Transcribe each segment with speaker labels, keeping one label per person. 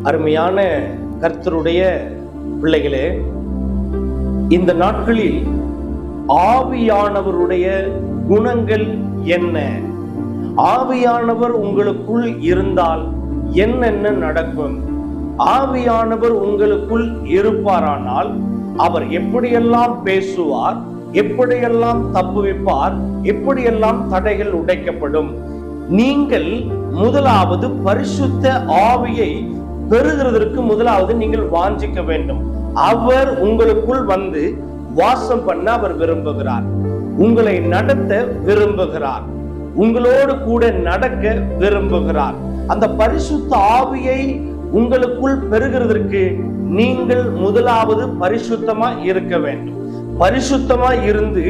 Speaker 1: அருமையான கர்த்தருடைய பிள்ளைகளே, இந்த நாட்களில் ஆவியானவருடைய குணங்கள் என்ன? ஆவியானவர் உங்களுக்குள் இருந்தால் என்னென்ன நடக்கும்? ஆவியானவர் உங்களுக்குள் இருப்பாரானால் அவர் எப்படியெல்லாம் பேசுவார், எப்படியெல்லாம் தப்புவிப்பார், எப்படியெல்லாம் தடைகள் உடைக்கப்படும்? நீங்கள் முதலாவது பரிசுத்த ஆவியை பெறுகிறதற்கு முதலாவது நீங்கள் வாஞ்சிக்க வேண்டும். அவர் உங்களுக்குள் வந்து வாசம் பண்ண அவர் விரும்புகிறார். உங்களை நடத்த விரும்புகிறார். உங்களோடு கூட நடக்க விரும்புகிறார். அந்த பரிசுத்த ஆவியை உங்களுக்குள் பெறுகிறதற்கு நீங்கள் முதலாவது பரிசுத்தமா இருக்க வேண்டும். பரிசுத்தமா இருந்து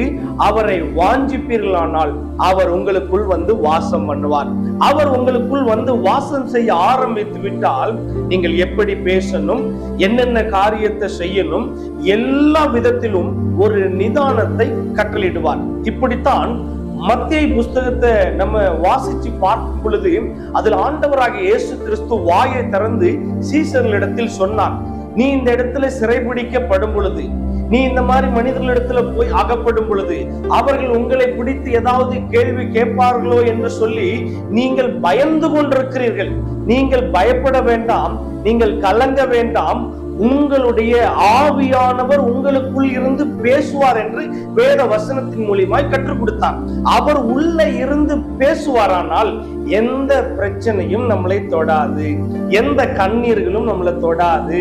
Speaker 1: அவரை வாஞ்சிப்பீர்களானால் அவர் உங்களுக்குள் வந்து வாசம் பண்ணுவார். அவர் உங்களுக்குள் வந்து வாசம் செய்ய ஆரம்பித்து விட்டால் நீங்கள் எப்படி பேசணும், என்னென்ன காரியத்தை செய்யணும், எல்லா விதத்திலும் ஒரு நிதானத்தை கட்டளையிடுவார். இப்படித்தான் மத்தேயு புஸ்தகத்தை நம்ம வாசிச்சு பார்க்கும் பொழுது அதில் ஆண்டவராகிய இயேசு கிறிஸ்து வாயை திறந்து சீசர்களிடத்தில் சொன்னார், நீ இந்த இடத்துல சிறைபிடிக்கப்படும் பொழுது, நீ இந்த மாதிரி மனிதர்களிடத்துல போய் அகப்படும் பொழுது அவர்கள் உங்களை பிடித்து ஏதாவது கேள்வி கேட்பார்களோ என்று சொல்லி நீங்கள் பயந்து கொண்டிருக்கிறீர்கள். நீங்கள் பயப்பட வேண்டாம், நீங்கள் கலங்க வேண்டாம். உங்களுடைய ஆவியானவர் உங்களுக்குள் இருந்து பேசுவார் என்று வேத வசனத்தின் மூலியமாய் கற்றுக் கொடுத்தார். அவர் உள்ள இருந்து பேசுவாரானால் எந்த பிரச்சனையும் நம்மளை தொடாது, எந்த கண்ணீர்களும் நம்மளை தொடாது,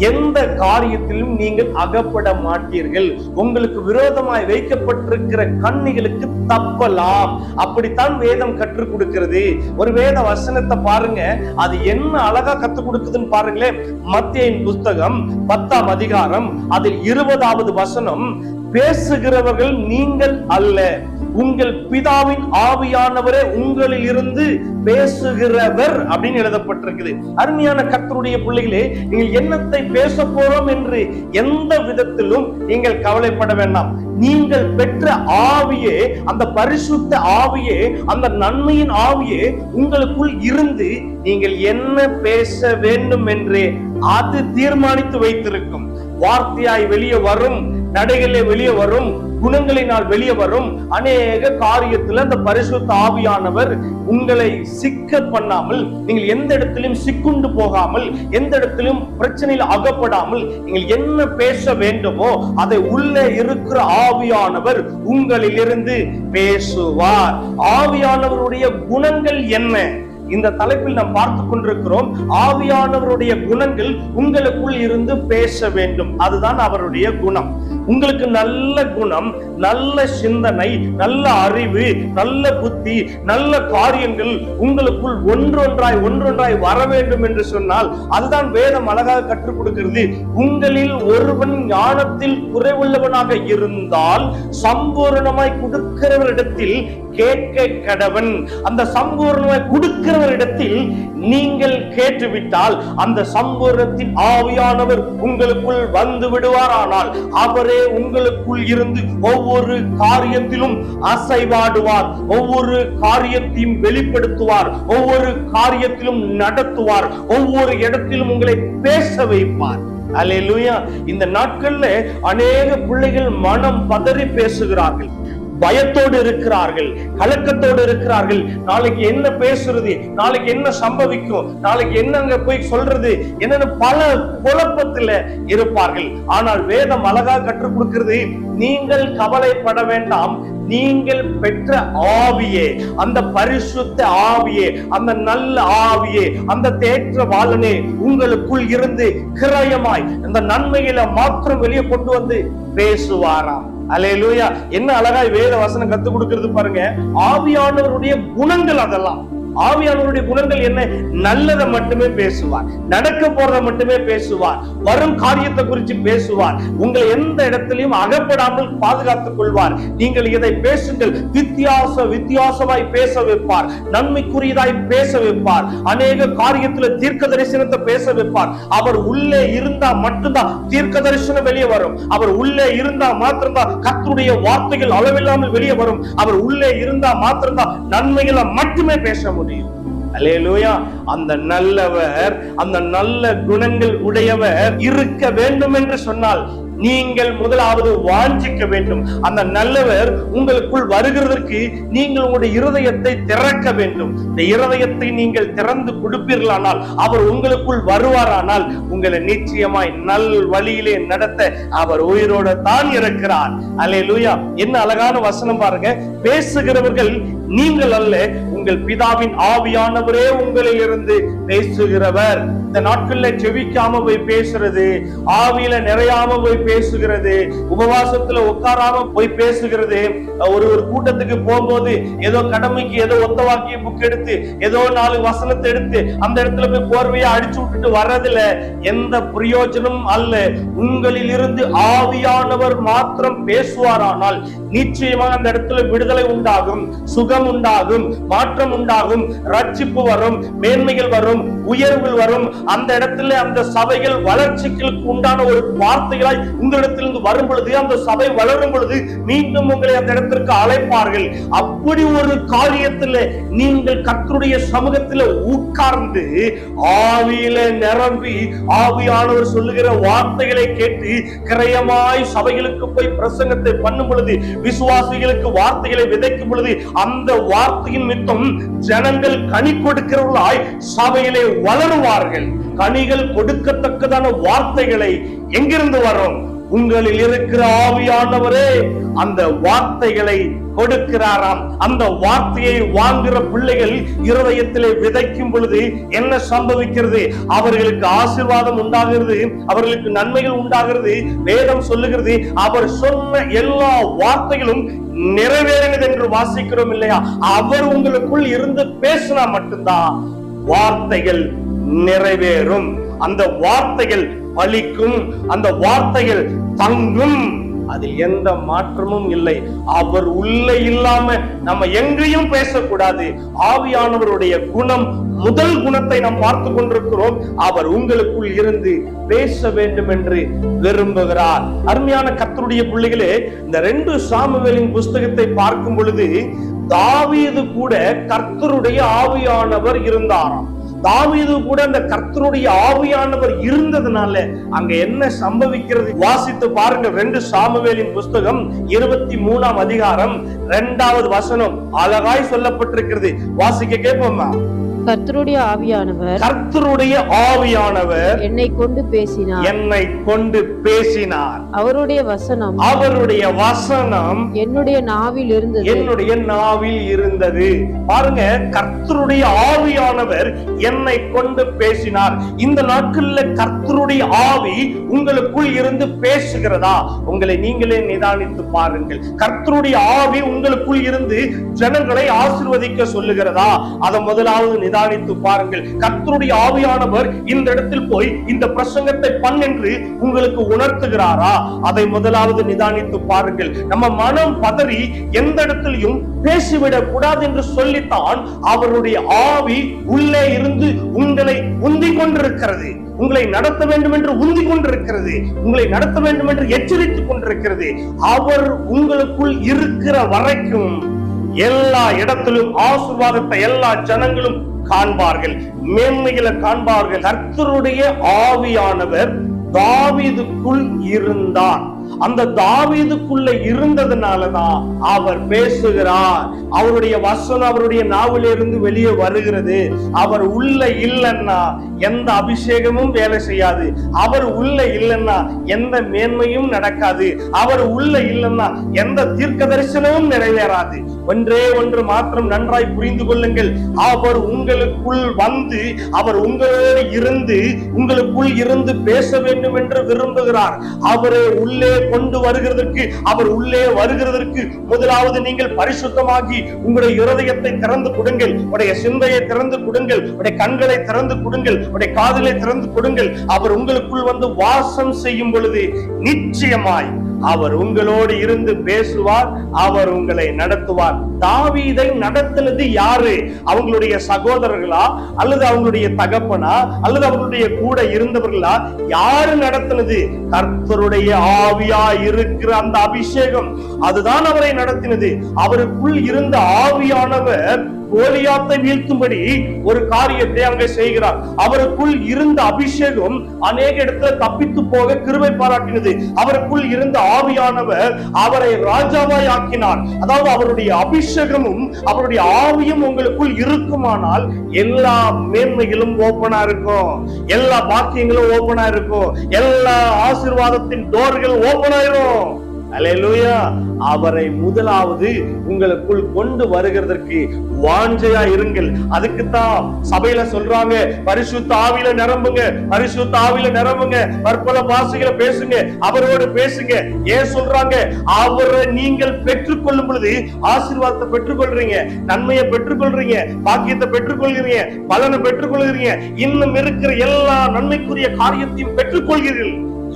Speaker 1: எந்த காரியத்திலும் நீங்கள் அகப்பட மாட்டீர்கள். உங்களுக்கு விரோதமாய் வைக்கப்பட்டிருக்கிற கண்ணிகளுக்கு தப்பலாம். அப்படித்தான் வேதம் கற்றுக் கொடுக்கிறது. ஒரு வேத வசனத்தை பாருங்க, அது என்ன அழகா கற்றுக் கொடுக்குதுன்னு பாருங்களேன். மத்தேயின் புஸ்தகம் 10ஆம் அதிகாரம் அதில் 20வது வசனம், பேசுகிறவர்கள் நீங்கள் அல்ல, உங்கள் பிதாவின் ஆவியானவரே உங்களில் இருந்து பேசுகிறவர் அப்படின்னு எழுதப்பட்டிருக்குது. அருமையான கர்த்தருடைய பிள்ளைகளே, நீங்கள் என்னத்தை பேச போறோம் என்று எந்த விதத்திலும் நீங்கள் கவலைப்பட வேண்டாம். நீங்கள் பெற்ற ஆவியே, அந்த பரிசுத்த ஆவியே, அந்த நன்மையின் ஆவியே உங்களுக்குள் இருந்து நீங்கள் என்ன பேச வேண்டும் என்று அது தீர்மானித்து வைத்திருக்கும். வார்த்தையாய் வெளியே வரும், நடைகளே வெளியே வரும், குணங்களினால் வெளியே வரும். அநேக காரியத்துல அந்த பரிசுத்த ஆவியானவர் உங்களை சிக்க பண்ணாமல், நீங்கள் எந்த இடத்திலும் சிக்குண்டு போகாமல், எந்த இடத்திலும் பிரச்சனையில் அகப்படாமல் நீங்கள் என்ன பேச வேண்டுமோ அதை உள்ளே இருக்கிற ஆவியானவர் உங்களிலிருந்து பேசுவார். ஆவியானவருடைய குணங்கள் என்ன? இந்த தலைப்பில் நாம் பார்த்து கொண்டிருக்கிறோம். ஆவியானவருடைய குணங்கள் உங்களுக்குள் இருந்து பேச வேண்டும். அதுதான் அவருடைய குணம். உங்களுக்கு நல்ல குணம், நல்ல சிந்தனை, நல்ல அறிவு, நல்ல புத்தி, நல்ல காரியங்கள் உங்களுக்குள் ஒன்றொன்றாய் வர வேண்டும் என்று சொன்னால் அதுதான் வேதம் அழகாக கற்றுக் கொடுக்கிறது. உங்களில் ஒருவன் ஞானத்தில் குறைவுள்ளவனாக இருந்தால் சம்பூர்ணமாய் கொடுக்கிறவரிடத்தில் கேட்க கடவன். அந்த சம்பூர்ணமாய் கொடுக்கிறவரிடத்தில் நீங்கள் கேட்டுவிட்டால் அந்த சம்பூர்ணத்தின் ஆவியானவர் உங்களுக்குள் வந்து விடுவாரானால் அவரே உங்களுக்குள் இருந்து ஒவ்வொரு காரியத்திலும் அசைவாடுவார், ஒவ்வொரு காரியத்தையும் வெளிப்படுத்துவார், ஒவ்வொரு காரியத்திலும் நடத்துவார், ஒவ்வொரு இடத்திலும் உங்களை பேச வைப்பார். அல்லேலூயா. இந்த நாட்கள்ல அநேக பிள்ளைகள் மனம் பதறி பேசுகிறார்கள், பயத்தோடு இருக்கிறார்கள், கலக்கத்தோடு இருக்கிறார்கள். நாளைக்கு என்ன பேசுறது, நாளைக்கு என்ன சம்பவிக்கும், நாளைக்கு என்னங்க போய் சொல்றது, என்னன்னு பல குழப்பத்துல இருப்பார்கள். ஆனால் வேதம் அழகா கற்றுக் கொடுக்கிறது, நீங்கள் கவலைப்பட வேண்டாம். நீங்கள் பெற்ற ஆவியே, அந்த பரிசுத்த ஆவியே, அந்த நல்ல ஆவியே, அந்த தேற்றவாளனே உங்களுக்குள் இருந்து கிரயமாய் இந்த நன்மைகளை மாத்திரம் வெளியே கொண்டு வந்து பேசுவாராம். அல்லேலூயா. என்ன அழகாய் வேத வசனம் கத்து கொடுக்கிறது பாருங்க. ஆவியானவருடைய குணங்கள் அதெல்லாம். ஆவியானவருடைய குணங்கள் என்ன? நல்லதை மட்டுமே பேசுவார், நடக்க போறதை மட்டுமே பேசுவார், வரும் காரியத்தை குறித்து பேசுவார், உங்களை எந்த இடத்திலையும் அகப்படாமல் பாதுகாத்துக் கொள்வார். நீங்கள் இதை பேசுங்கள், வித்தியாசமாய் பேச வைப்பார், நன்மைக்குரியதாய் பேச வைப்பார், அநேக காரியத்துல தீர்க்க தரிசனத்தை பேச வைப்பார். அவர் உள்ளே இருந்தா மட்டும்தான் தீர்க்க தரிசனம் வெளியே வரும். அவர் உள்ளே இருந்தா மாத்திரம்தான் கர்த்தருடைய வார்த்தைகள் அளவில்லாமல் வெளியே வரும். அவர் உள்ளே இருந்தா மாத்திரம்தான் நன்மைகளை மட்டுமே பேச முடியும். அல்லேலூயா. அந்த நல்லவர், அந்த நல்ல குணங்கள் உடையவர் இருக்க வேண்டும் என்று சொன்னால் நீங்கள் முதலாவது வாஞ்சிக்க வேண்டும். அந்த நல்லவர் உங்களுக்குள் வருகிறதற்கு நீங்கள் உங்களுடைய இருதயத்தை திறக்க வேண்டும். இந்த இருதயத்தை நீங்கள் திறந்து கொடுப்பீர்களானால், அவர் உங்களுக்குள் வருவாரானால், உங்களை நிச்சயமாய் நல் வழியிலே நடத்த அவர் உயிரோட தான் இருக்கிறார். அல்லேலூயா. என்ன அழகான வசனம் பாருங்க. பேசுகிறவர்கள் நீங்கள் அல்ல, உங்கள் பிதாவின் ஆவியானவரே உங்களில் இருந்து பேசுகிறவர். இந்த நாட்கள்ல செவிக்காம போய் பேசுறது, ஆவியில நிறையாம போய் பேசுகிறது, உபவாசத்துல உட்காராம போய் பேசுகிறது, ஒரு கூட்டத்துக்கு போகும்போது ஏதோ கடமைக்கு ஏதோ ஒத்த வாக்கிய புக் எடுத்து ஏதோ 4 வசனத்தை எடுத்து அந்த இடத்துல போய் போர்வையா அடிச்சு விட்டுட்டு வர்றதுல எந்த பிரயோஜனம் அல்ல. உங்களில் இருந்து ஆவியானவர் மாத்திரம் பேசுவாரானால் நிச்சயமாக அந்த இடத்துல விடுதலை உண்டாகும், சுகம் உண்டாகும், மாற்றம் உண்டாகும், ரட்சிப்பு வரும், மேன்மைகள் வரும், உயர்வுகள் வரும். அந்த இடத்துல அந்த சபைகள் வளர்ச்சிகளுக்கு உண்டான ஒரு வார்த்தைகளாய் உங்களிடத்திலிருந்து வரும் பொழுது, அந்த சபை வளரும் பொழுது மீண்டும் உங்களை அந்த இடத்திற்கு அழைப்பார்கள். அப்படி ஒரு காரியத்தில் நீங்கள் கர்த்தருடைய சமூகத்தில் உட்கார்ந்து ஆவியில நிரம்பி ஆவியானவர் சொல்லுகிற வார்த்தைகளை கேட்டு கிரயமாய் சபைகளுக்கு போய் பிரசங்கத்தை பண்ணும் பொழுது, விசுவாசிகளுக்கு வார்த்தைகளை விதைக்கும் பொழுது, அந்த வார்த்தையின் நிமித்தம் ஜனங்கள் கனி கொடுக்கிறவர்களாய் சபையிலே வளருவார்கள். கனிகள் கொடுக்கத்தக்கதான வார்த்தைகளை எங்கிருந்து வரும்? உங்களில் இருக்கிற ஆவியானவரே அந்த வார்த்தைகளை கொடுக்கிறாராம். அந்த வார்த்தையை வாங்குகிற பிள்ளைகள் இருதயத்திலே விதைக்கும் பொழுது என்ன சம்பவிக்கிறது? அவர்களுக்கு ஆசீர்வாதம் உண்டாகிறது, அவர்களுக்கு நன்மைகள் உண்டாகிறது. வேதம் சொல்லுகிறது, அவர் சொன்ன எல்லா வார்த்தைகளும் நிறைவேறினது என்று வாசிக்கிறோம் இல்லையா? அவர் உங்களுக்குள் இருந்து பேசினா மட்டும்தான் வார்த்தைகள் நிறைவேறும். அந்த வார்த்தைகள் பலிக்கும், அந்த வார்த்தைகள் தங்கும், அதில் எந்த மாற்றமும் இல்லை. அவர் உள்ளே இல்லாம நம்ம எங்கேயும் பேசக்கூடாது. ஆவியானவருடைய குணம், முதல் குணத்தை நாம் பார்த்து கொண்டிருக்கிறோம். அவர் உங்களுக்குள் இருந்து பேச வேண்டும் என்று விரும்புகிறார். அருமையான கர்த்தருடைய பிள்ளைகளே, இந்த 2 சாமுவேலின் புஸ்தகத்தை பார்க்கும் பொழுது தாவீது கூட கர்த்தருடைய ஆவியானவர் இருந்தாராம். தாவீது கூட அந்த கர்த்தருடைய ஆவியானவர் இருந்ததுனால அங்க என்ன சம்பவிக்கிறது வாசித்து பாருங்க. 2 சாமுவேலின் புஸ்தகம் 23ஆம் அதிகாரம் 2வது வசனம் அழகாய் சொல்லப்பட்டிருக்கிறது. வாசிக்க கேட்போமா?
Speaker 2: கர்த்தருடைய ஆவியானவர் என்னை கொண்டு பேசினார். அவருடைய வசனம் என்னுடைய நாவில் இருந்தது.
Speaker 1: பாருங்க, கர்த்தருடைய ஆவியானவர் என்னை கொண்டு பேசினார். இந்த நாட்கள்ல கர்த்தருடைய ஆவி உங்களுக்குள் இருந்து பேசுகிறதா? உங்களை நீங்களே நிதானித்து பாருங்கள். கர்த்தருடைய ஆவி உங்களுக்குள் இருந்து ஜனங்களை ஆசீர்வதிக்க சொல்லுகிறதா? அதை முதலாவது நிதானித்து பாருங்கள். கர்த்தருடைய ஆவியானவர் இந்த இடத்தில் போய் இந்த பிரசங்கத்தை பண்ணென்று உங்களுக்கு உணர்த்துகிறாரா? அதை முதலாவது நிதானித்து பாருங்கள். நம்ம மனம் பதறி எந்த இடத்திலையும் பேசிவிடக் கூடாது என்று சொல்லித்தான் அவருடைய ஆவி உள்ளே இருந்து உங்களை உந்திக் கொண்டிருக்கிறது. உங்களை நடத்த வேண்டும் என்று உந்திக் கொண்டிருக்கிறது, உங்களை நடத்த வேண்டும் என்று எச்சரித்துக் கொண்டிருக்கிறது. அவர் உங்களுக்குள் இருக்கிற வரைக்கும் எல்லா இடத்திலும் ஆசீர்வாதத்தை எல்லா ஜனங்களும் காண்பார்கள், மேன்மைகளை காண்பார்கள். கர்த்தருடைய ஆவியானவர் தாவீதுக்குள் இருந்தார். அந்த தாவீதுக்குள்ள இருந்ததுனாலதான் அவர் பேசுகிறார். அவருடைய வசனம் அவருடைய நாவிலிருந்து வெளியே வருகிறது. அவர் உள்ள இல்லைன்னா எந்த அபிஷேகமும் வேலை செய்யாது. அவர் உள்ள இல்லைன்னா எந்த மேன்மையும் நடக்காது. அவர் உள்ள இல்லைன்னா எந்த தீர்க்க தரிசனமும் நிறைவேறாது. ஒன்றே ஒன்று மாத்திரம் நன்றாய் புரிந்து கொள்ளுங்கள். அவர் உங்களுக்குள் வந்து அவர் உங்களோடு இருந்து உங்களுக்குள் இருந்து பேச வேண்டும் என்று விரும்புகிறார். அவரை உள்ளே கொண்டு வருகிறதற்கு, அவர் உள்ளே வருகிறதற்கு முதலாவது நீங்கள் பரிசுத்தமாகி உங்களுடைய இருதயத்தை திறந்து கொடுங்கள், உடைய சிந்தையை திறந்து கொடுங்கள், உடைய கண்களை திறந்து கொடுங்கள், உடைய காதுகளை திறந்து கொடுங்கள். அவர் உங்களுக்குள் வந்து வாசம் செய்யும் பொழுது நிச்சயமாய் அவர் உங்களோடு இருந்து பேசுவார், அவர் உங்களை நடத்துவார். தாவீதை நடத்தினது யாரு? அவங்களுடைய சகோதரர்களா, அல்லது அவங்களுடைய தகப்பனா, அல்லது அவங்களுடைய கூட இருந்தவர்களா? யாரு நடத்தினது? கர்த்தருடைய ஆவியா இருக்கிற அந்த அபிஷேகம் அதுதான் அவரை நடத்தினது. அவருக்குள் இருந்த ஆவியானவர் கோலியாத்தை வீழ்த்தும்படி ஒரு காரியத்தை அங்கே செய்கிறார். அவருக்குள் இருந்த அபிஷேகம் அநேக இடத்துல தப்பித்து போக கிருபை பாராட்டினது. அவருக்குள் இருந்த ஆவியானவர் அவரை ராஜாவாய் ஆக்கினார். அதாவது அவருடைய அபிஷேகமும் அவருடைய ஆவியும் உங்களுக்குள் இருக்குமானால் எல்லா மேன்மைகளும் ஓபனா இருக்கும், எல்லா பாக்கியங்களும் ஓபனா இருக்கும், எல்லா ஆசீர்வாதத்தின் டோர்கள் ஓபன் ஆயிரும். அல்லேலூயா. அவரை முதலாவது உங்களுக்குள் கொண்டு வருகிறதற்கு வாஞ்சையா இருங்கள். அதுக்குத்தான் சபையில சொல்றாங்க, பரிசுத்த ஆவியில நிரம்புங்க, பரிசுத்த ஆவியில நிரம்புங்க, பற்பல பாஷைகளை பேசுங்க, அவரோடு பேசுங்க. ஏன் சொல்றாங்க? அவரை நீங்கள் பெற்றுக்கொள்ளும் பொழுது ஆசீர்வாதத்தை பெற்றுக்கொள்றீங்க, நன்மையை பெற்றுக்கொள்றீங்க, பாக்கியத்தை பெற்றுக்கொள்கிறீங்க, பலனை பெற்றுக்கொள்கிறீங்க, இன்னும் இருக்கிற எல்லா நன்மைக்குரிய காரியத்தையும் பெற்றுக்கொள்கிறீர்கள்.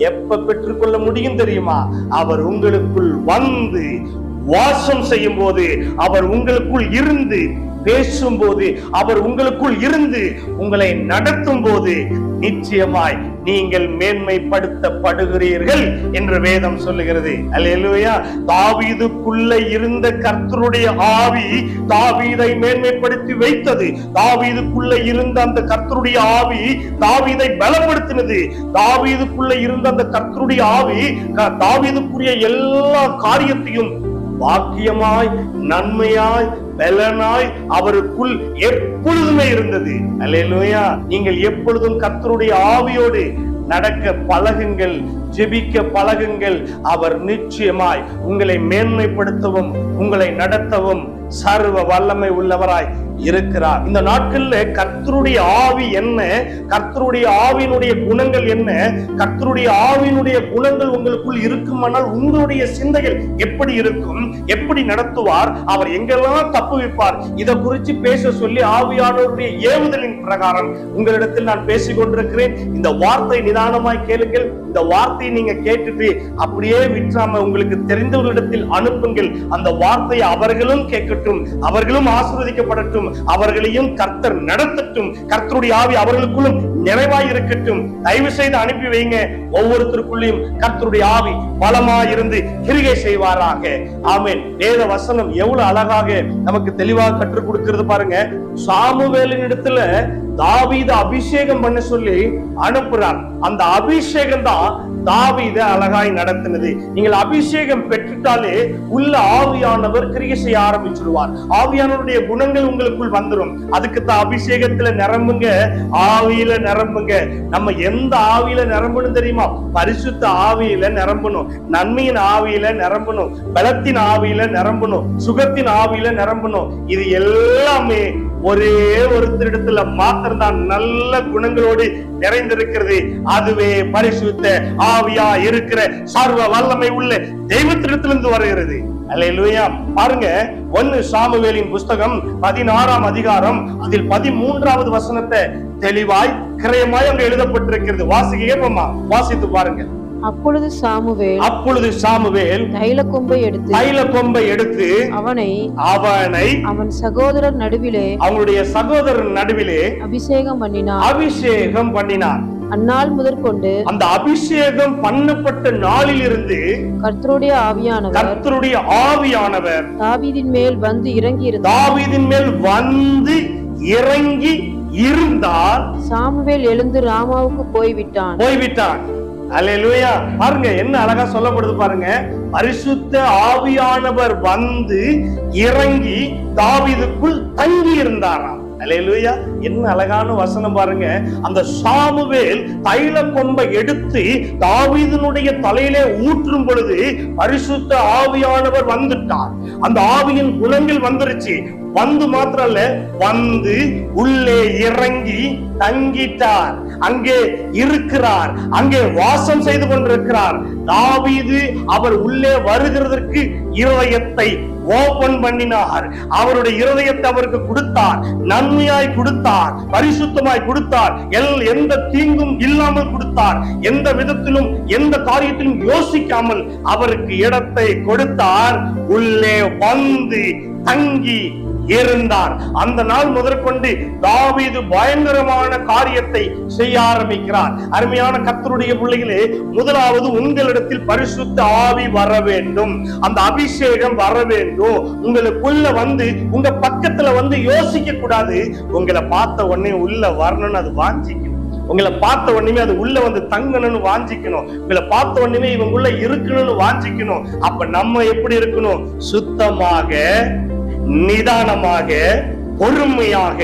Speaker 1: எப்ப பெற்றுக்கொள்ள முடியும் தெரியுமா? அவர் உங்களுக்குள் வந்து வாசம் செய்யும் போது, அவர் உங்களுக்குள் இருந்து பேசும்போது, அவர் உங்களுக்குள் இருந்து உங்களை நடத்தும் போது நிச்சயமாய் நீங்கள் மேன்மைப்படுத்தப்படுகிறீர்கள் என்று வேதம் சொல்லுகிறது. அல்லேலூயா. தாவீதுக்குள்ள இருந்த கர்த்தருடைய ஆவி தாவீதை மேன்மைப்படுத்தி வைத்தது. தாவீதுக்குள்ள இருந்த அந்த கர்த்தருடைய ஆவி தாவீதை பலப்படுத்தினது. தாவீதுக்குள்ள இருந்த அந்த கர்த்தருடைய ஆவி தாவீதுக்குரிய எல்லா காரியத்தையும் பாக்கியமாய், நன்மையாய், பலனாய் அவருக்குள் எப்பொழுதுமே இருந்தது. அல்லேலூயா. நீங்கள் எப்பொழுதும் கர்த்தருடைய ஆவியோடு நடக்க பழகுங்கள், ஜெபிக்க பழகுங்கள். அவர் நிச்சயமாய் உங்களை மேன்மைப்படுத்தவும் உங்களை நடத்தவும் சர்வ வல்லமை உள்ளவராய் இருக்கிறார். இந்த நாட்கள்ல கர்த்தருடைய ஆவி என்ன, கர்த்தருடைய ஆவியினுடைய குணங்கள் என்ன, கர்த்தருடைய ஆவியினுடைய குணங்கள் உங்களுக்குள் இருக்குமானால் உங்களுடைய சிந்தைகள் எப்படி இருக்கும், எப்படி நடத்துவார், அவர் எங்கெல்லாம் தப்பு வைப்பார், இதை குறித்து பேச சொல்லி ஆவியானவருடைய ஏவுதலின் பிரகாரம் உங்களிடத்தில் நான் பேசிக் கொண்டிருக்கிறேன். இந்த வார்த்தை நிதானமாய் கேளுங்கள். இந்த வார்த்தையை நீங்க கேட்டுட்டு அப்படியே விற்றாம உங்களுக்கு தெரிந்தவர்களிடத்தில் அனுப்புங்கள். அந்த வார்த்தையை அவர்களும் கேட்கட்டும், அவர்களும் ஆசீர்வதிக்கப்படட்டும், அவர்களையும் கர்த்தர் நடத்தட்டும், கர்த்தருடைய ஆவி அவர்களுக்குள்ளும் நிறைவாய் இருக்கட்டும். தயவு செய்து அனுப்பி வைங்க. ஒவ்வொருத்தருக்குள்ளேயும் கர்த்தருடைய ஆவி பலமாய் இருந்து கிரியை செய்வாராக. ஆமென். வேத வசனம் எவ்வளவு அழகாக நமக்கு தெளிவாக கற்றுக் கொடுக்கிறது பாருங்க. சாமுவேலின் இடத்துல தாவீதை அபிஷேகம் பண்ண சொல்லி அனுப்புறார். அந்த அபிஷேகம் தான் தாவீதை அழகாய் நடத்தினது. நீங்கள் அபிஷேகம் பெற்றுட்டாலே உள்ள ஆவியானவர் கிரியை செய்ய ஆரம்பிச்சிடுவார். ஆவியானவருடைய குணங்கள் உங்களுக்குள் வந்துடும். அதுக்கு தான் அபிஷேகத்துல நிரம்புங்க, ஆவியில நிரம்புங்க. நம்ம எந்த ஆவியில நிரம்பணும் தெரியுமா? பரிசுத்த ஆவியில நிரம்பணும், நன்மையின் ஆவியில நிரம்பணும், பலத்தின் ஆவியில நிரம்பணும், சுகத்தின் ஆவியில நிரம்பணும். இது எல்லாமே ஒரே ஒருத்தரிடத்துல மாத்திரம்தான் நல்ல குணங்களோடு நிறைந்திருக்கிறது. அதுவே பரிசுத்த ஆவியா இருக்கிற சர்வ வல்லமை உள்ள தெய்வத்திடத்திலிருந்து வருகிறது. அல்லேலூயா. பாருங்க, 1 சாமுவேலின் புஸ்தகம் 16ஆம் அதிகாரம் அதில் 13வது வசனத்தை தெளிவாய் கிரயமாய் அங்க எழுதப்பட்டிருக்கிறது. வாசிக்க வாசித்து பாருங்க.
Speaker 2: அப்பொழுது சாமுவேல்
Speaker 1: தைலக்கொம்பை எடுத்து அவனை
Speaker 2: அவன் சகோதரர் நடுவிலே,
Speaker 1: அவனுடைய சகோதரர் நடுவிலே
Speaker 2: அபிஷேகம்
Speaker 1: பண்ணினார்.
Speaker 2: அந்நாள் முதற்கொண்டு
Speaker 1: அந்த அபிஷேகம் பண்ணப்பட்ட நாளில் இருந்து
Speaker 2: கர்த்தருடைய ஆவியானவர்
Speaker 1: தாவீதின் மேல் வந்து இறங்கி இருந்தார்.
Speaker 2: சாமுவேல் எழுந்து ராமாவுக்கு போய்விட்டான்.
Speaker 1: அல்லேலூயா. பாருங்க என்ன அழகா சொல்லப்படுது பாருங்க. பரிசுத்த ஆவியானவர் வந்து இறங்கி தாவீதுக்குள் தங்கி இருந்தாராம். அல்லேலூயா. என்ன அழகான வசனம் பாருங்க. அந்த சாமுவேல் தைல கொம்பை எடுத்து தாவீதினுடைய தலையிலே ஊற்றும் பொழுது பரிசுத்த ஆவியானவர் வந்துட்டார். அந்த ஆவியின் குணங்கள் வந்துருச்சு. வந்து மாத்திரம் அல்ல, வந்து உள்ளே இறங்கி தங்கிட்டார். அங்கே இருக்கிறார், அங்கே வாசம் செய்து கொண்டிருக்கிறார். தாவீது அவர் உள்ளே வருகிறதற்கு இருதயத்தை ஓபன் பண்ணினார். அவருடைய இருதயத்தை அவருக்கு கொடுத்தார், நன்மையாய் கொடுத்தார், பரிசுத்தமாய் கொடுத்தார், எந்த தீங்கும் இல்லாமல் கொடுத்தார். எந்த விதத்திலும் எந்த காரியத்திலும் யோசிக்காமல் அவருக்கு இடத்தை கொடுத்தார். உள்ளே வந்து தங்கி இருந்தார். அந்த நாள் முதற்கொண்டு தாவீது பயங்கரமான காரியத்தை செய்ய ஆரம்பிக்கிறார். அருமையான கர்த்தருடைய பிள்ளைகளே, முதலாவது உங்களிடத்தில் பரிசுத்த ஆவி வர வேண்டும். அந்த அபிஷேகம் வர வேண்டும். உங்களுக்குள்ள வந்து உங்க பக்கத்துல வந்து யோசிக்க கூடாது. உங்களை பார்த்த உடனே உள்ள வரணும்னு அது வாஞ்சிக்கணும். உங்களை பார்த்த உடனே அது உள்ள வந்து தங்கணும்னு வாஞ்சிக்கணும். உங்களை பார்த்த உடனே இவங்க உள்ள இருக்கணும்னு வாஞ்சிக்கணும். அப்ப நம்ம எப்படி இருக்கணும்? சுத்தமாக, நிதானமாக, பொறுமையாக,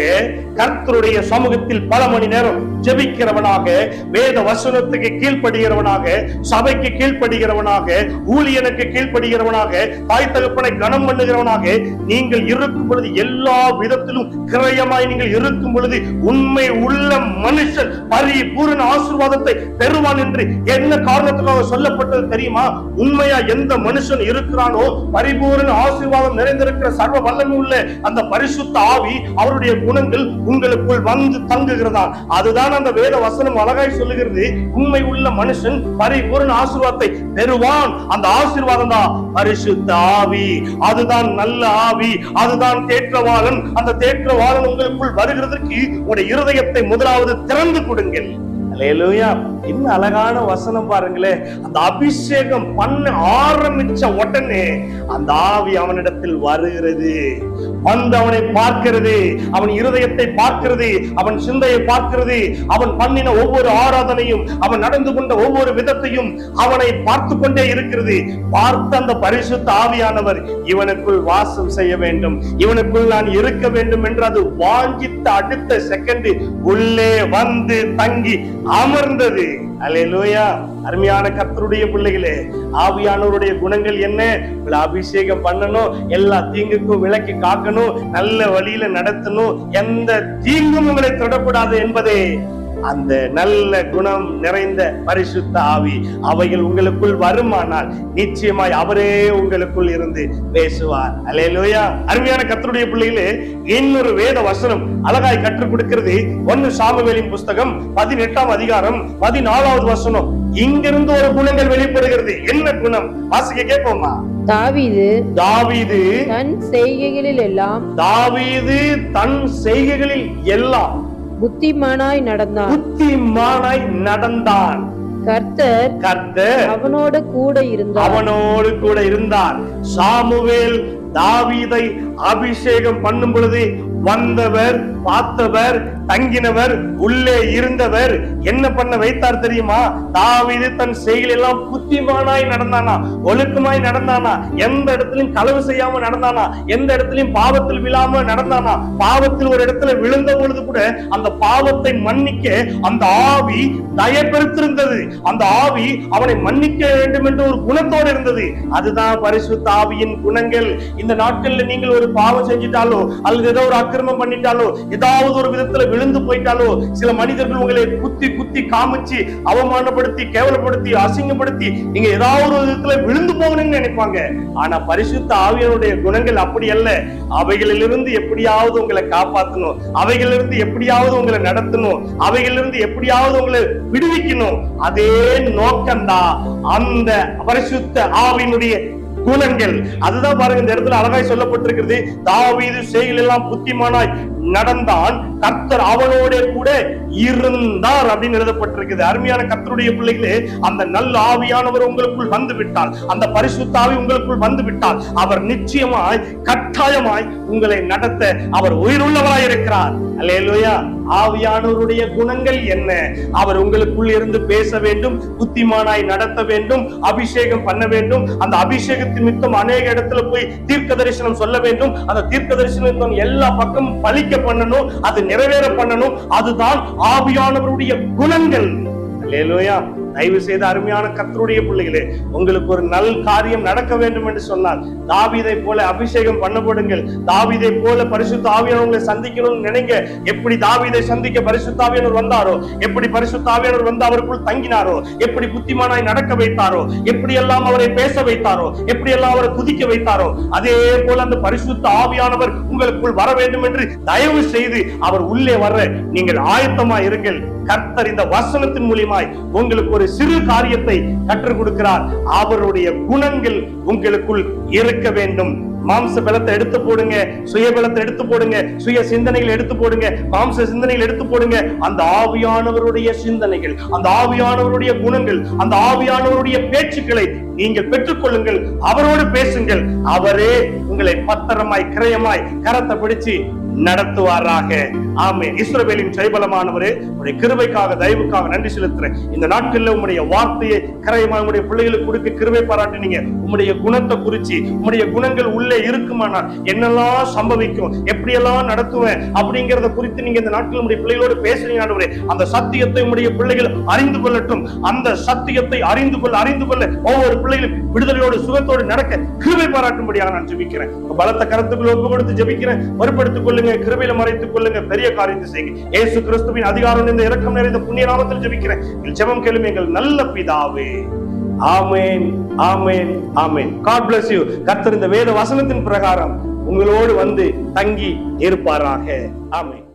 Speaker 1: கர்த்தருடைய சமூகத்தில் பல மணி நேரம் ஜெபிக்கிறவனாக, வேத வசனத்துக்கு கீழ்ப்படுகிறவனாக, சபைக்கு கீழ்ப்படுகிறவனாக, ஊழியனுக்கு கீழ்ப்படுகிறவனாக, தாய் தகப்பனை கனம் பண்ணுகிறவனாக நீங்கள் இருக்கும் பொழுது, எல்லா விதத்திலும் கிரயமாய் நீங்கள் இருக்கும் பொழுது, உண்மை உள்ள மனுஷன் பரிபூரண ஆசீர்வாதத்தை பெறுவான் என்று என்ன காரணத்துக்காக சொல்லப்பட்டது தெரியுமா? உண்மையா எந்த மனுஷன் இருக்கிறானோ, பரிபூரண ஆசீர்வாதம் நிறைந்திருக்கிற சர்வ வல்லமை உள்ள அந்த பரிசுத்த ஆவி, அவருடைய குணங்கள் உங்களுக்குள் வந்து தங்குகிறதா. அதுதான் அந்த வேத வசனம் அழகாய் சொல்லுகிறது. உண்மை உள்ள மனுஷன் பரிபூரண ஆசீர்வாதத்தை பெறுவான். அந்த ஆசீர்வாதம் தான் பரிசுத்த ஆவி. அதுதான் நல்ல ஆவி. அதுதான் தேற்றவாளன். அந்த தேற்றவாளன் உங்களுக்குள் வருகிறதற்கு உங்களுடைய இருதயத்தை முதலாவது திறந்து கொடுங்கள். அல்லேலூயா. இன்னும் அழகான வசனம் பாருங்களேன். அந்த அபிஷேகம் பண்ண ஆரம்பிச்ச உடனே அந்த ஆவி அவனிடத்தில் வருகிறது, வந்து அவனை பார்க்கிறது, அவன் இருதயத்தை பார்க்கிறது, அவன் சிந்தையை பார்க்கிறது, அவன் பண்ணின ஒவ்வொரு ஆராதனையும், அவன் நடந்து கொண்ட ஒவ்வொரு விதத்தையும் அவனை பார்த்து கொண்டே இருக்கிறது. பார்த்த அந்த பரிசுத்த ஆவியானவர் இவனுக்குள் வாசம் செய்ய வேண்டும், இவனுக்குள் நான் இருக்க வேண்டும் என்று அது வாஞ்சித்த அடுத்த செகண்ட் உள்ளே வந்து தங்கி அமர்ந்தது. அல்லேலூயா. அருமையான கர்த்தருடைய பிள்ளைகளே, ஆவியானவருடைய குணங்கள் என்ன? அபிஷேகம் பண்ணணும், எல்லா தீங்குக்கும் விலக்கி காக்கணும், நல்ல வழியில நடத்தணும், எந்த தீங்கும் உங்களை தொடக்கூடாது என்பதே அந்த நல்ல குணம் நிறைந்த பரிசுத்த ஆவி. அவைகள் உங்களுக்குள் வருமானால் நிச்சயமாய் அவரே உங்களுக்குள் இருந்து பேசுவார். அல்லேலூயா. அருமையான கர்த்தருடைய பிள்ளைகளே, இன்னொரு வேத வசனம் அழகாய் கற்றுக் கொடுக்கிறது. 1 சாமுவேலின் புஸ்தகம் 18ஆம் அதிகாரம் 14வது வசனம். இங்கிருந்து ஒரு குணங்கள் வெளிப்படுகிறது. என்ன குணம்? வாசிக்க கேட்போமா?
Speaker 2: தாவீது
Speaker 1: தன் செய்கைகளில் எல்லாம்
Speaker 2: புத்திமானாய்
Speaker 1: நடந்தான். கர்த்தர்
Speaker 2: அவனோடு கூட இருந்தார்.
Speaker 1: சாமுவேல் தாவீதை அபிஷேகம் பண்ணும் பொழுது வந்தவர், பார்த்தவர், தங்கினவர், உள்ளே இருந்தவர் என்ன பண்ண வைத்தார் தெரியுமா? தாவீது தன் செயல் எல்லாம் புத்திமானாய் நடந்தானா, ஒழுக்கமாய் நடந்தானா, எந்த இடத்திலும் களவு செய்யாம நடந்தானா, எந்த இடத்திலும் பாவத்தில் விழாம நடந்தானா. பாவத்தில் ஒரு இடத்துல விழுந்த பொழுது கூட அந்த பாவத்தை மன்னிக்க அந்த ஆவி தயப்பெடுத்திருந்தது. அந்த ஆவி அவனை மன்னிக்க வேண்டும் என்ற ஒரு குணத்தோடு இருந்தது. அதுதான் பரிசுத்த ஆவியின் குணங்கள். இந்த நாட்கள்ல நீங்கள் ஒரு பாவம் செஞ்சிட்டாலோ, அல்லது ஏதோ ஒரு அக்கிரமம் பண்ணிட்டாலோ, ஏதாவது ஒரு விதத்துல விழுந்து போயிட்டாலோ, சில மனிதர்கள் உங்களை குத்தி குத்தி காமிச்சு அவமானப்படுத்தி, கேவலப்படுத்தி, அசிங்கப்படுத்தி நீங்க ஏதாவது ஒரு விதத்துல விழுந்து போகணும்னு நினைப்பாங்க. ஆனா பரிசுத்த ஆவியானுடைய குணங்கள் அப்படி அல்ல. அவைகளிலிருந்து எப்படியாவது உங்களை காப்பாற்றணும், அவைகளிலிருந்து எப்படியாவது உங்களை நடத்தணும், அவைகளிலிருந்து எப்படியாவது உங்களை விடுவிக்கணும். அதே நோக்கம்தான் அந்த பரிசுத்த ஆவியினுடைய குணங்கள். அதுதான் பாருங்க, இந்த இடத்துல அழகாய் சொல்லப்பட்டிருக்கிறது. தாவீது செயல் எல்லாம் புத்திமானாய் நடந்தான், கர்த்தர் அவனோட கூட இருந்தார் அப்படின்னு எழுதப்பட்டிருக்குது. அருமையான கர்த்தருடைய பிள்ளைகளே, அந்த நல்ல ஆவியானவர் உங்களுக்குள் வந்து விட்டால், அந்த பரிசுத்த ஆவி உங்களுக்குள் வந்து விட்டால், அவர் நிச்சயமாய் கட்டாயமாய் உங்களை நடத்த அவர் உயிருள்ளவராய் இருக்கிறார். அல்லேலூயா. ஆவியானவருடைய குணங்கள் என்ன? அவர் உங்களுக்குள் இருந்து பேச வேண்டும், புத்திமானாய் நடத்த வேண்டும், அபிஷேகம் பண்ண வேண்டும். அந்த அபிஷேகத்தின் நிமித்தம் அநேக இடத்துல போய் தீர்க்க தரிசனம் சொல்ல வேண்டும். அந்த தீர்க்க தரிசனம் எல்லா பக்கமும் பலிக்க பண்ணணும், அது நிறைவேற பண்ணணும். அதுதான் ஆவியானவருடைய குணங்கள். அல்லேலூயா. தயவு செய்து அருமையான கர்த்தருடைய பிள்ளைகளே, உங்களுக்கு ஒரு நல் காரியம் நடக்க வேண்டும் என்று சொன்னால் தாவீதை போல அபிஷேகம் பண்ணப்படுங்கள். தாவீதை போல பரிசுத்த ஆவியானவர்களை சந்திக்கணும்னு நினைங்க. எப்படி தாவீதை சந்திக்க பரிசுத்த ஆவியானவர் வந்தாரோ, எப்படி பரிசுத்த ஆவியானவர் வந்து அவருக்குள் தங்கினாரோ, எப்படி புத்திமானாய் நடக்க வைத்தாரோ, எப்படி எல்லாம் அவரை பேச வைத்தாரோ, எப்படி எல்லாம் அவரை குதிக்க வைத்தாரோ, அதே போல அந்த பரிசுத்த ஆவியானவர் உங்களுக்குள் வர வேண்டும் என்று தயவு செய்து அவர் உள்ளே வர நீங்கள் ஆயத்தமா இருங்கள். கர்த்தர் இந்த வசனத்தின் மூலமாய் உங்களுக்கு ஒரு சிறு காரியத்தை கற்றுக் கொடுக்கிறார். அவருடைய குணங்கள் உங்களுக்குள் இருக்க வேண்டும். மாம்ச பலத்தை எடுத்து போடுங்க, சுய பலத்தை எடுத்து போடுங்க, சுய சிந்தனைகள் எடுத்து போடுங்க, மாம்ச சிந்தனைகள் எடுத்து போடுங்க. அந்த ஆவியானவருடைய சிந்தனைகள், அந்த ஆவியானவருடைய குணங்கள், அந்த ஆவியானவருடைய பேச்சுக்களை நீங்கள் பெற்றுக்கொள்ளுங்கள். அவரோடு பேசுங்கள். அவரே உங்களை பத்திரமாய் கிரயமாய் கரத்தை பிடிச்சு நடத்துவாராக. ஆமென். இஸ்ரவேலின் ஜெயபலமானவரே, உங்களுடைய கிருபைக்காக தயவுக்காக நன்றி செலுத்துறேன். இந்த நாட்கள்ல உங்களுடைய வார்த்தையை கிரயமா உங்களுடைய பிள்ளைகளுக்கு கொடுக்க கிருபை பாராட்டினீங்க. உங்களுடைய குணத்தை குறிச்சு, உங்களுடைய குணங்கள் உள்ளே இருக்குமானால் என்னெல்லாம் சம்பவிக்கும், எப்படியெல்லாம் நடத்துவேன் அப்படிங்கறத குறித்து நீங்க இந்த நாட்கள் உங்களுடைய பிள்ளைகளோடு பேசுறீங்க ஆண்டவரே. அந்த சத்தியத்தை உங்களுடைய பிள்ளைகள் அறிந்து கொள்ளட்டும். அந்த சத்தியத்தை அறிந்து கொள்ள ஒவ்வொரு பிள்ளைகளும் விடுதலையோடு சுகத்தோடு நடக்க கிருபை பாராட்டும்படியாக நான் ஜெபிக்கிறேன். பலத்த கருத்துக்களை ஒப்பு கொடுத்து ஜெபிக்கிறேன். பொறுப்படுத்திக் கொள்ளுங்க, கிருபையில மறைத்துக் கொள்ளுங்க, பெரிய காரியத்தை செய்யுங்க. இயேசு கிறிஸ்துவின் அதிகாரம் இந்த இரக்கம் நிறைந்த புண்ணிய நாமத்தில் ஜெபிக்கிறேன். ஜெபம் கேளும் எங்கள் நல்ல பிதாவே. ஆமென், ஆமென், ஆமென். God bless you. கர்த்தர் இந்த வேத வசனத்தின் பிரகாரம் உங்களோடு வந்து தங்கி இருப்பாராக. ஆமென்.